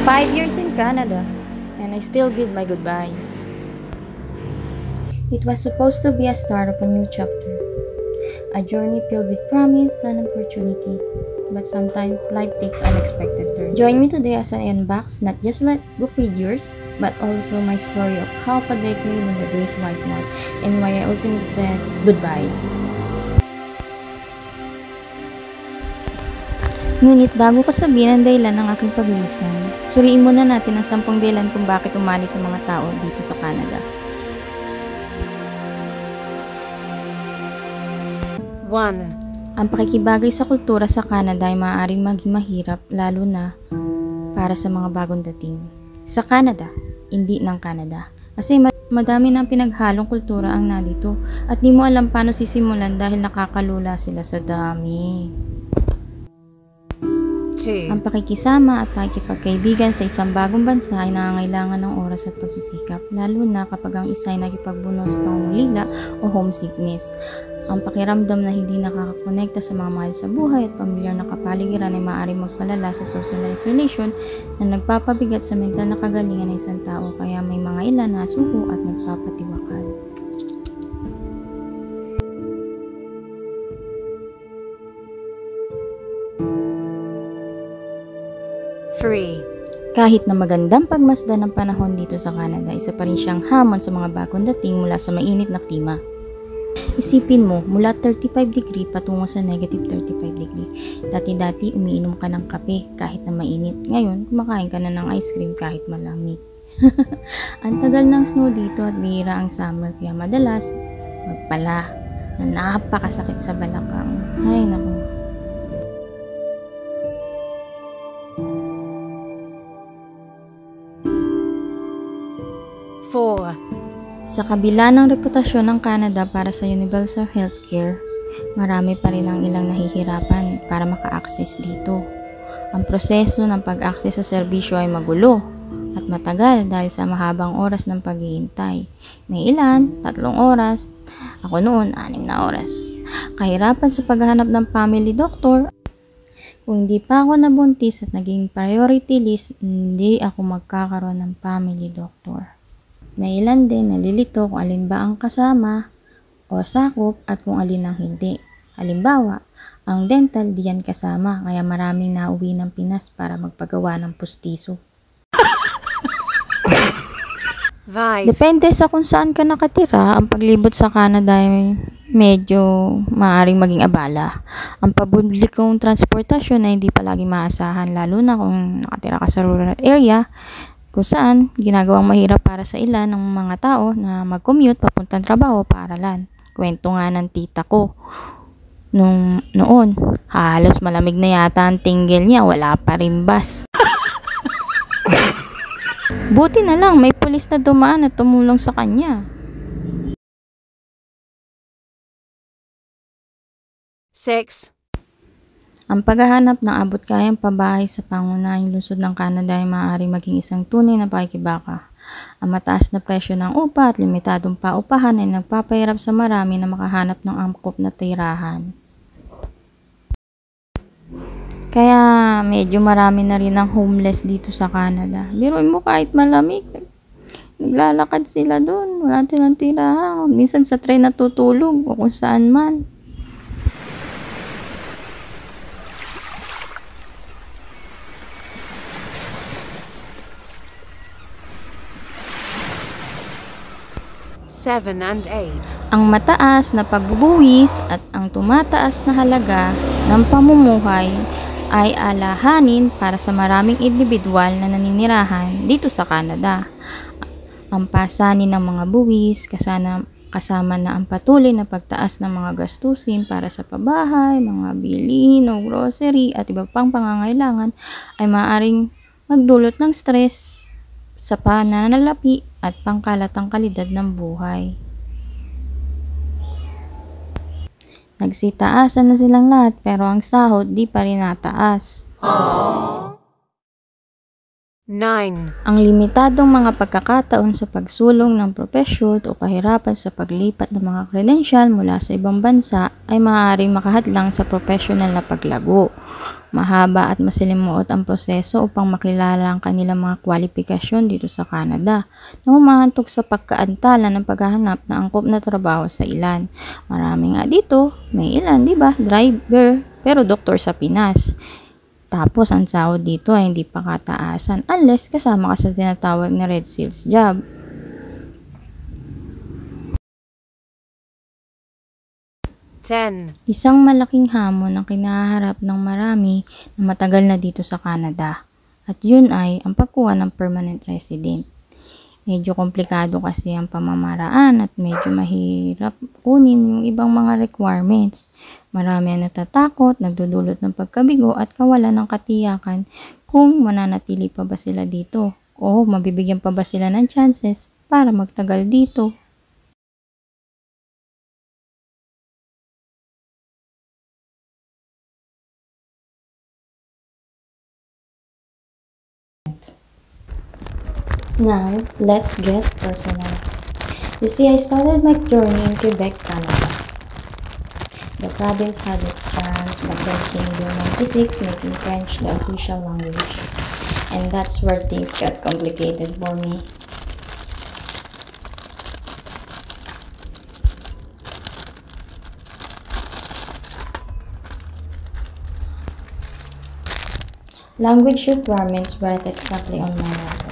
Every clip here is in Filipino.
5 years in Canada, and I still bid my goodbyes. It was supposed to be a start of a new chapter, a journey filled with promise and opportunity, but sometimes life takes unexpected turns. Join me today as I unbox not just like book figures, but also my story of how Paday made in the Great White North and why I ultimately said goodbye. Ngunit bago ko sabihin ang dahilan ng aking paglisan, suriin muna natin ang 10 dahilan kung bakit umalis ang mga tao dito sa Canada. 1. Ang pakikibagay sa kultura sa Canada ay maaaring maging mahirap, lalo na para sa mga bagong dating. Sa Canada, hindi ng Canada. Kasi madami ng pinaghalong kultura ang nandito at di mo alam paano sisimulan dahil nakakalula sila sa dami. Ang pakikisama at pakikipagkaibigan sa isang bagong bansa ay nangangailangan ng oras at pagsisikap, lalo na kapag ang isa ay nakipagbuno sa pangungulila o homesickness. Ang pakiramdam na hindi nakakakonekta sa mga mahal sa buhay at pamilyar na kapaligiran ay maaaring magpalala sa social isolation na nagpapabigat sa mental na kagalingan ng isang tao, kaya may mga ilan na suko at nagpapatiwakal. Kahit na magandang pagmasdan ng panahon dito sa Canada, isa pa rin siyang hamon sa mga bagong dating mula sa mainit na klima. Isipin mo, mula 35 degree patungo sa negative 35 degree. Dati-dati umiinom ka ng kape kahit na mainit. Ngayon, kumakain ka na ng ice cream kahit malamig. Ang tagal ng snow dito at bihira ang summer, kaya madalas magpala na napakasakit sa balakang. Ay naku. Sa kabila ng reputasyon ng Canada para sa universal healthcare, marami pa rin ang ilang nahihirapan para maka-access dito. Ang proseso ng pag-access sa serbisyo ay magulo at matagal dahil sa mahabang oras ng paghihintay. May ilan, 3 oras. Ako noon, 6 na oras. Kahirapan sa paghahanap ng family doctor. Kung hindi pa ako nabuntis at naging priority list, hindi ako magkakaroon ng family doctor. May ilan din nalilito kung alin ba ang kasama o sakop at kung alin ang hindi. Halimbawa, ang dental diyan kasama, kaya maraming nauwi ng Pinas para magpagawa ng pustiso. Depende sa kung saan ka nakatira, ang paglibot sa Canada ay medyo maaaring maging abala. Ang papublikong transportasyon ay hindi palaging maasahan, lalo na kung nakatira ka sa rural area, kung saan ginagawang mahirap para sa ilan ng mga tao na mag-commute papuntang trabaho o paaralan. Kwento nga ng tita ko noon, halos malamig na yata ang tinggil niya, wala pa rin bus. Buti na lang may pulis na dumaan at tumulong sa kanya. 6. Ang paghahanap ng abot-kayang pabahay sa pangunahing lungsod ng Canada ay maaaring maging isang tunay na pakikibaka. Ang mataas na presyo ng upa at limitadong paupahan ay nagpapahirap sa marami na makahanap ng angkop na tirahan. Kaya medyo marami na rin ang homeless dito sa Canada. Biruin mo kahit malamig, naglalakad sila doon, wala silang tirahan. Minsan sa train natutulog o kung saan man. And 8. Ang mataas na pagbubuwis at ang tumataas na halaga ng pamumuhay ay alahanin para sa maraming individual na naninirahan dito sa Canada. Ang pasanin ng mga buwis, kasama na ang patuloy na pagtaas ng mga gastusin para sa pabahay, mga bilihin o grocery at iba pang pangangailangan ay maaaring magdulot ng stress sa pananalapi at pangkalatang kalidad ng buhay. Nagsitaasan na silang lahat pero ang sahod di pa rin nataas. 9. Ang limitadong mga pagkakataon sa pagsulong ng propesyon o kahirapan sa paglipat ng mga kredensyal mula sa ibang bansa ay maaaring makahadlang sa professional na paglago. Mahaba at masalimuot ang proseso upang makilala ang kanilang mga kwalifikasyon dito sa Canada na humahantog sa pagkaantala ng paghahanap ng angkop na trabaho sa ilan. Marami nga dito, may ilan, di ba? Driver, pero doktor sa Pinas. Tapos, ang sahod dito ay hindi pa kataasan unless kasama ka sa tinatawag na Red Seals job. Isang malaking hamon ang kinaharap ng marami na matagal na dito sa Canada. At yun ay ang pagkuha ng permanent resident. Medyo komplikado kasi ang pamamaraan at medyo mahirap kunin yung ibang mga requirements. Marami ang natatakot, nagdudulot ng pagkabigo at kawalan ng katiyakan kung mananatili pa ba sila dito o mabibigyan pa ba sila ng chances para magtagal dito. Now, let's get personal. You see, I started my journey in Quebec, Canada. The province had its charms, but then came Bill 96, making French the official language. And that's where things got complicated for me. Language requirements weren't exactly on my level.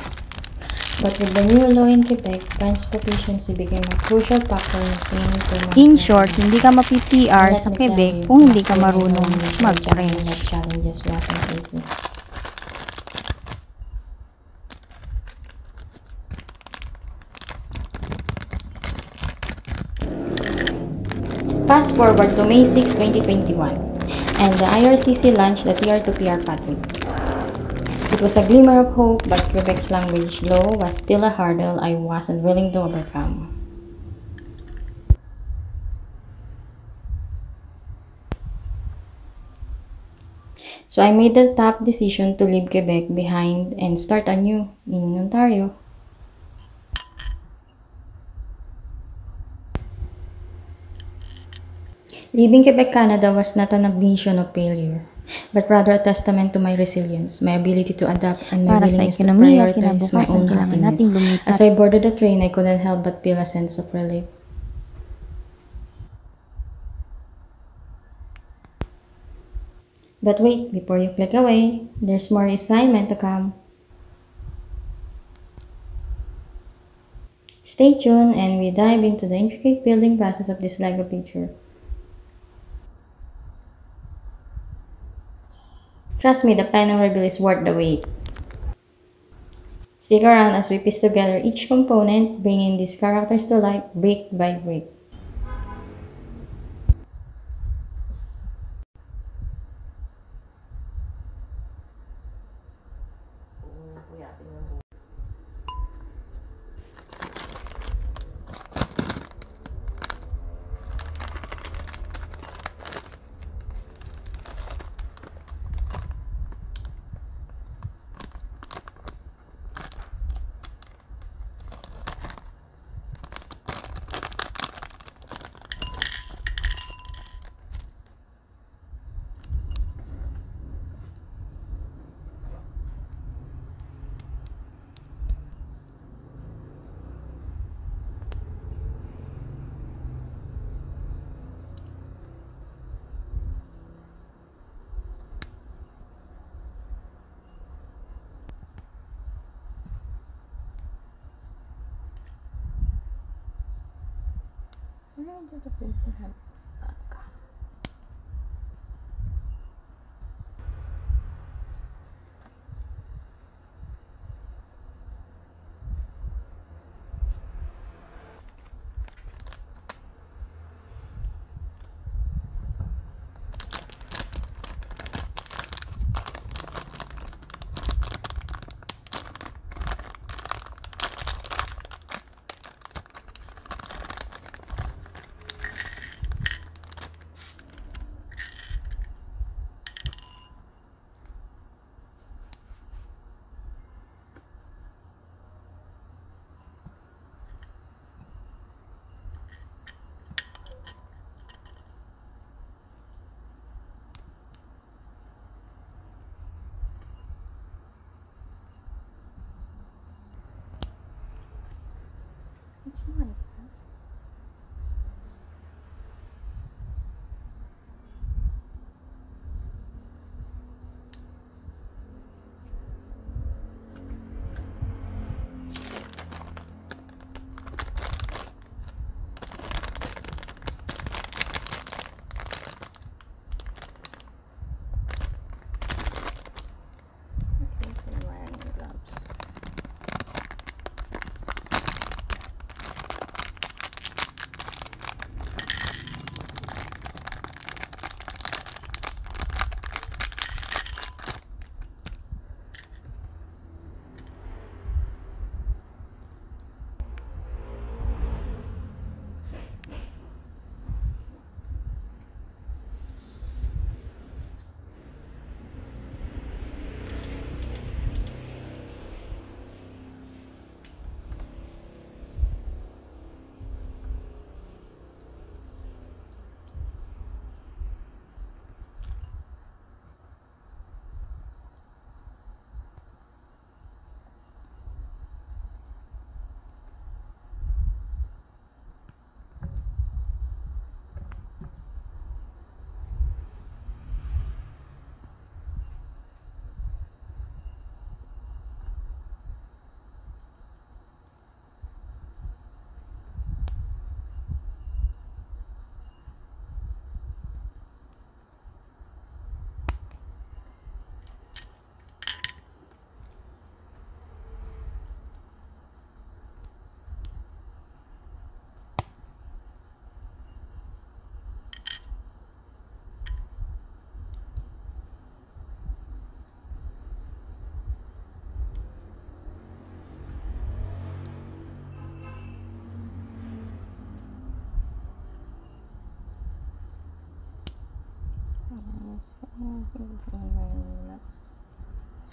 But with the new law in Quebec, French proficiency became a crucial factor in training for my In short, hindi ka mapi-PR sa Quebec kung hindi ka marunong mag-French. Challenges we often face. Fast forward to May 6, 2021, and the IRCC launched the TR2PR pathway. It was a glimmer of hope, but Quebec's language law was still a hurdle I wasn't willing to overcome. So I made the tough decision to leave Quebec behind and start anew in Ontario. Leaving Quebec, Canada was not an admission of failure, but rather a testament to my resilience, my ability to adapt, and my willingness to prioritize my own happiness. As I boarded the train, I couldn't help but feel a sense of relief. But wait, before you click away, there's more assignment to come. Stay tuned and we dive into the intricate building process of this Lego picture. Trust me, the final reveal is worth the wait. Stick around as we piece together each component, bringing these characters to life brick by brick.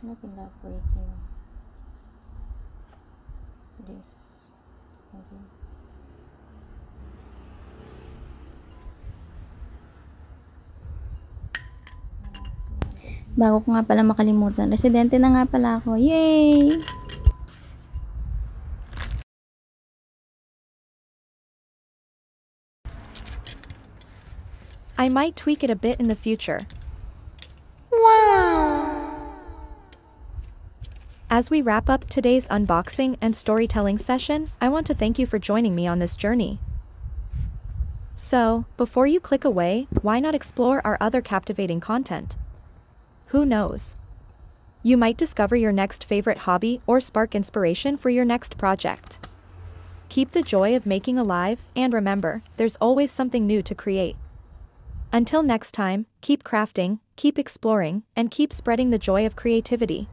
It's not evaporating. This. Okay. Bago ko nga pala makalimutan, residente na nga pala ako. Yay! I might tweak it a bit in the future. As we wrap up today's unboxing and storytelling session, I want to thank you for joining me on this journey. So, before you click away, why not explore our other captivating content? Who knows? You might discover your next favorite hobby or spark inspiration for your next project. Keep the joy of making alive, and remember, there's always something new to create. Until next time, keep crafting, keep exploring, and keep spreading the joy of creativity.